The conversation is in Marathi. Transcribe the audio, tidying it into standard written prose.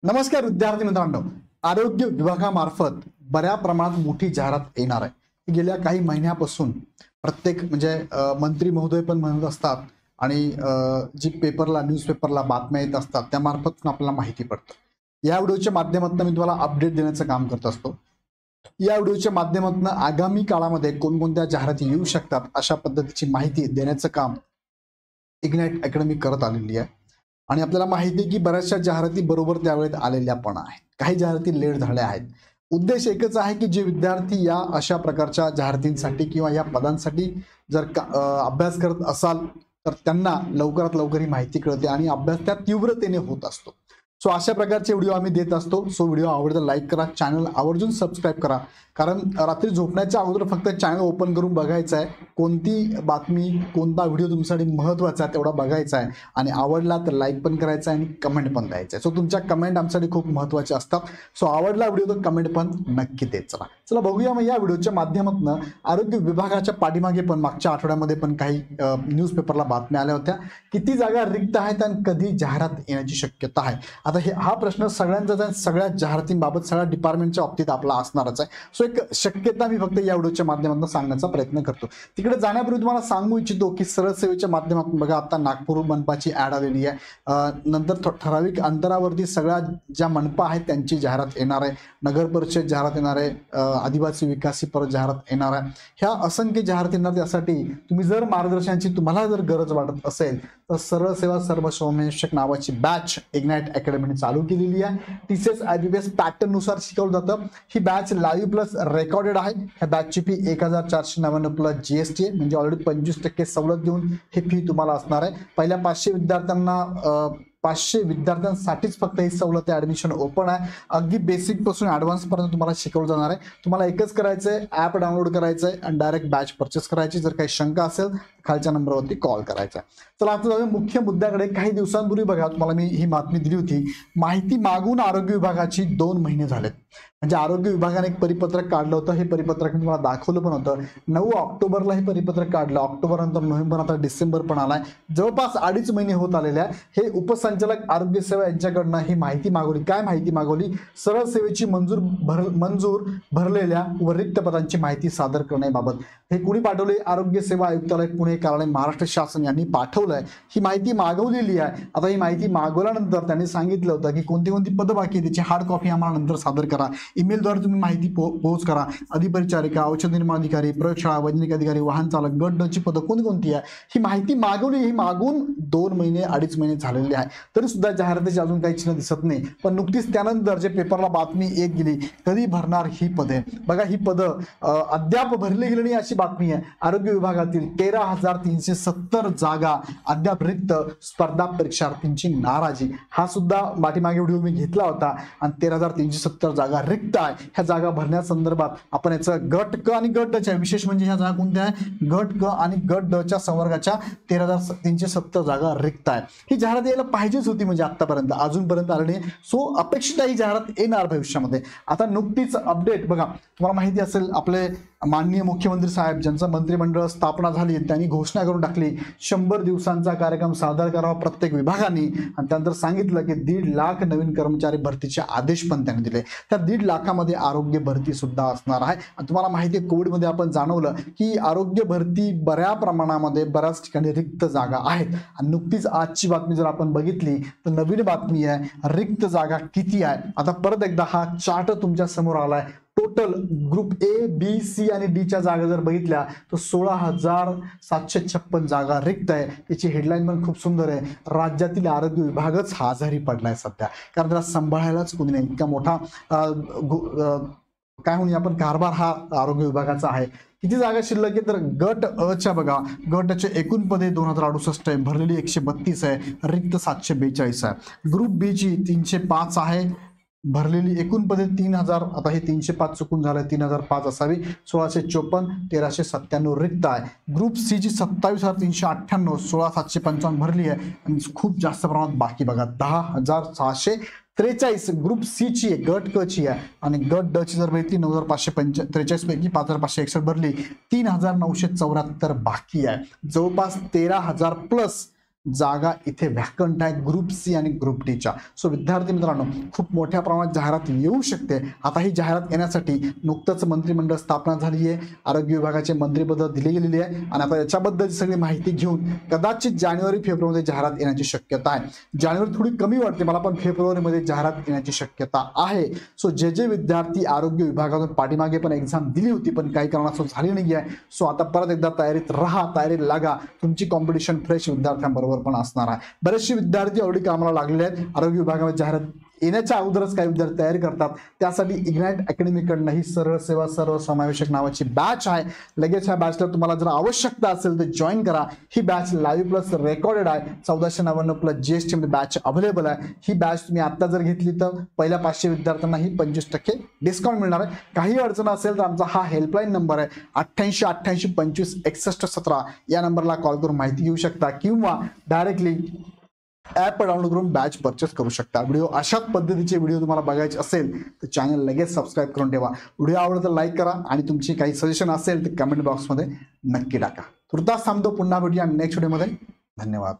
नमस्कार विद्यार्थी मित्रांनो, आरोग्य विभागामार्फत बऱ्या प्रमाणात मोठी जाहिरात येणार आहे। गेल्या काही महिन्यापासून प्रत्येक मंत्री महोदय पण म्हणत असतात आणि जी पेपरला न्यूजपेपरला बातम्या येत असतात त्यामार्फत आपल्याला माहिती पडतं। या व्हिडिओच्या माध्यमातून मी तुम्हाला अपडेट देण्याचं काम करत असतो। या व्हिडिओच्या माध्यमातून आगामी काळामध्ये कोणकोणत्या जाहिराती येऊ शकतात अशा पद्धतीची माहिती देण्याचं काम इग्नाइट अकॅडमी करत आलेली आहे। आणि आपल्याला माहिती आहे की बऱ्याचशा जाहिराती बरोबर त्यावेळेत आलेल्या पण आहेत, काही जाहिराती लेट झाल्या आहेत। उद्देश एकच आहे की जे विद्यार्थी या अशा प्रकारच्या जाहिरातींसाठी किंवा या पदांसाठी जर अभ्यास करत असाल तर त्यांना लवकरात लवकर ही माहिती कळते आणि अभ्यास त्या तीव्रतेने होत असतो। सो अशा प्रकारचे व्हिडिओ आम्ही देत असतो। सो व्हिडिओ आवडला लाईक करा, चॅनल आवर्जून सबस्क्राईब करा, कारण रात्री झोपण्याच्या अगोदर फक्त चॅनल ओपन करून बघायचं आहे कोणती बातमी कोणता व्हिडिओ तुमच्यासाठी महत्त्वाचा आहे तेवढा बघायचा आहे आणि आवडला तर लाईक पण करायचा आहे आणि कमेंट पण द्यायचं आहे। सो तुमच्या कमेंट आमच्यासाठी खूप महत्त्वाच्या असतात। सो आवडला व्हिडिओ तर कमेंट पण नक्की देत चला। चला बघूया मग या व्हिडिओच्या माध्यमातून आरोग्य विभागाच्या पाठीमागे पण मागच्या आठवड्यामध्ये पण काही न्यूजपेपरला बातम्या आल्या होत्या, किती जागा रिक्त आहेत आणि कधी जाहिरात येण्याची शक्यता आहे। आता हा प्रश्न सगळ्यांचा सगळ्या जाहिरातींबाबत सगळ्या डिपार्टमेंटच्या बाबतीत आपला असणारच आहे। सो एक शक्यता मी फक्त या व्हिडिओच्या माध्यमातून सांगण्याचा प्रयत्न करतो। तिकडे जाण्यापूर्वी तुम्हाला सांगू इच्छितो की सरळ सेवेच्या माध्यमातून बघा आता नागपूर मनपाची ऍड आलेली आहे। नंतर ठराविक अंतरावरती सगळ्या ज्या मनपा आहेत त्यांची जाहिरात येणार आहे, नगर परिषद जाहिरात येणार आहे, आदिवासी विकासी परत जाहिरात येणार आहे। ह्या असंख्य जाहिरात येणार, त्यासाठी तुम्ही जर मार्गदर्शनाची तुम्हाला जर गरज वाटत असेल तर सरळ सेवा सर्वसमावेशक नावाची बॅच इग्नाइट अकॅडमीने चालू केलेली आहे। टीसीएस आयबीपीएस पॅटर्न नुसार शिकवलं जातं। ही बॅच लाईव्ह प्लस रेकॉर्डेड आहे। ह्या बॅचची फी 1499 प्लस जीएसटी आहे, म्हणजे ऑलरेडी 25% सवलत देऊन ही फी तुम्हाला असणार आहे। पहिल्या 500 विद्यार्थ्यांसाठीच फक्त ही सवलत आहे, ऍडमिशन ओपन आहे। अगदी बेसिक पासून ऍडव्हान्स पर्यंत तुम्हाला शिकवलं जाणार आहे। तुम्हाला एकच करायचं आहे, ऍप डाउनलोड करायचं आहे आणि डायरेक्ट बॅच परचेस करायची। जर काही शंका असेल खालच्या नंबरवरती कॉल करायचा। चला आता जाऊया मुख्य मुद्द्याकडे। काही दिवसांपूर्वी बघा तुम्हाला मी ही बातमी दिली होती, माहिती मागून आरोग्य विभागाची 2 महिने झालेत। म्हणजे आरोग्य विभागाने एक परिपत्रक काढलं होतं, हे परिपत्रक मी तुम्हाला दाखवलं पण होतं। 9 ऑक्टोबरला हे परिपत्रक काढलं, ऑक्टोबर नंतर नोव्हेंबर, आता डिसेंबर पण आलाय, जवळपास 2.5 महिने होत आलेले आहे। हे उपसंचालक आरोग्य सेवा यांच्याकडनं ही माहिती मागवली। काय माहिती मागवली? सरळ सेवेची मंजूर भरलेल्या व रिक्त पदांची माहिती सादर करण्याबाबत। हे कुणी पाठवले? आरोग्य सेवा आयुक्तालय पुणे कार्यालय महाराष्ट्र शासन यांनी पाठवलंय। ही माहिती मागवलेली आहे। आता ही माहिती मागवल्यानंतर त्यांनी सांगितलं होतं की कोणती कोणती पदं बाकी आहे त्याची हार्ड कॉपी आम्हाला नंतर सादर करा। ईमेलद्वारे तुम्ही माहिती पोहोच करा। अधिपरिचारिका, औषध निर्माण अधिकारी, प्रयोगशाळा, वैज्ञानिक अधिकारी, वाहन चालक, गट ड ची पदं कोणती आहे ही माहिती मागवली। ही मागून 2 महिने 2.5 महिने झालेले आहे, तरी सुद्धा जाहिरातीची अजून काही चिन्ह दिसत नाही। पण नुकतीच त्यानंतर जे पेपरला बातमी एक गेली, कधी भरणार ही पदे? बघा ही पदं अद्याप भरली गेली नाही अशी बातमी आहे। आरोग्य विभागातील 13,370 जागा अद्याप रिक्त, स्पर्धा परीक्षार्थींची नाराजी। हा सुद्धा पाठीमागे व्हिडिओ मी घेतला होता आणि 13,370 जागा रिक्त आहे। ह्या जागा भरण्यासंदर्भात आपण याचं गट क आणि गट ड च्या, विशेष म्हणजे ह्या जागा कोणत्या आहे? गट क आणि गट ड च्या संवर्गाच्या 13,370 जागा रिक्त आहे। ही जाहिरात यायला पाहिजेच होती, म्हणजे आतापर्यंत अजूनपर्यंत आली नाही। सो अपेक्षित ही जाहिरात येणार भविष्यामध्ये। आता नुकतीच अपडेट बघा, तुम्हाला माहिती असेल आपले माननीय मुख्यमंत्री साहेब ज्यांचं मंत्रिमंडळ स्थापना झाली, त्यांनी घोषणा करून टाकली 100 दिवसांचा कार्यक्रम सादर करावा प्रत्येक विभागाने, आणि त्यानंतर सांगितलं की 1.5 लाख नवीन कर्मचारी भरतीचे आदेश पण त्यांनी दिले। त्या 1.5 लाखामध्ये आरोग्य भरती सुद्धा असणार आहे। आणि तुम्हाला माहिती आहे कोविडमध्ये आपण जाणवलं की आरोग्य भरती बऱ्या प्रमाणामध्ये बऱ्याच ठिकाणी रिक्त जागा आहेत। आणि नुकतीच आजची बातमी जर आपण बघितली तर नवीन बातमी आहे, रिक्त जागा किती आहे? आता परत एकदा हा चार्ट तुमच्या समोर आलाय। Total group A, B, C आणि डी च्या जागा जर बघितल्या तर 16,756 जागा रिक्त आहे। त्याची हेडलाईन पण खूप सुंदर आहे, राज्यातील आरोग्य विभागच आजारी पडलाय सध्या, कारण त्याला सांभाळायलाच कोणी नाही। इतका मोठा काय म्हणूया आपण कारभार हा आरोग्य विभागाचा आहे। किती जागा शिल्लक आहे तर गट अ च्या बघा, गट चे एकूण पदे 2068 आहे, भरलेली 132 आहे, रिक्त 742 आहे। ग्रुप बी ची 305 आहे, भरलेली एकूण पदे 3000, आता हे 305 चुकून झालं, 3005 असावी, 1654, 1397 रिक्त आहे। ग्रुप सी ची 27,398, 16,755 भरली आहे आणि खूप जास्त प्रमाणात बाकी बघा 10,643 ग्रुप सी ची आहे, गट क ची आहे। आणि गट ड ची जर बघितली 9,543 पैकी 5,561 भरली, 3,974 बाकी आहे। जवळपास 13,000 प्लस जागा इथे व्हॅकंट आहे ग्रुप सी आणि ग्रुप डीच्या. सो विद्यार्थी मित्रांनो, खूप मोठ्या प्रमाणात जाहिरात येऊ शकते. आता ही जाहिरात येण्यासाठी नुकतंच मंत्रिमंडळ स्थापना झाली आहे, आरोग्य विभागाचे मंत्रिपद दिली गेलेली आहे आणि आता याच्याबद्दलची सगळी माहिती घेऊन कदाचित जानेवारी फेब्रुवारीमध्ये जाहिरात येण्याची शक्यता आहे. जानेवारी थोडी कमी वाटते मला, पण फेब्रुवारीमध्ये जाहिरात येण्याची शक्यता आहे. सो जे विद्यार्थी आरोग्य विभागातून पाठीमागे पण एक्झाम दिली होती पण काही कारणास्तव झाली नाही आहे, सो आता परत एकदा तयारीत राहा, तयारीत लागा. तुमची कॉम्पिटिशन फ्रेश विद्यार्थ्यांबरोबर पण असणार आहे. बरेचसे विद्यार्थी ऑलरेडी कामाला लागलेले आहेत. आरोग्य विभागामध्ये जाहिरात येण्याच्या अगोदरच काही विद्यार्थी तयारी करतात. त्यासाठी इग्नाइट अकॅडमीकडनं ही सरळ सेवा सर्व समावेशक नावाची बॅच आहे. लगेच ह्या बॅचला तुम्हाला जर आवश्यकता असेल तर जॉईन करा. ही बॅच लाईव्ह प्लस रेकॉर्डेड आहे. 1499 प्लस GST मध्ये बॅच अवेलेबल आहे. ही बॅच तुम्ही आता जर घेतली तर पहिल्या 500 विद्यार्थ्यांना ही 25% डिस्काउंट मिळणार आहे. काही अडचण असेल तर आमचा हा हेल्पलाईन नंबर आहे 88 88 25 61 17. या नंबरला कॉल करून माहिती घेऊ शकता किंवा डायरेक्टली ॲप डाउनलोड करून बॅच परचेस करू शकता. व्हिडिओ अशाच पद्धतीचे व्हिडिओ तुम्हाला बघायचे असेल तर चॅनल लगेच सबस्क्राईब करून ठेवा. व्हिडिओ आवडला तर लाईक करा आणि तुमची काही सजेशन असेल तर कमेंट बॉक्समध्ये नक्की टाका. तुर्तास थांबतो, पुन्हा भेटूया नेक्स्ट व्हिडिओमध्ये. धन्यवाद.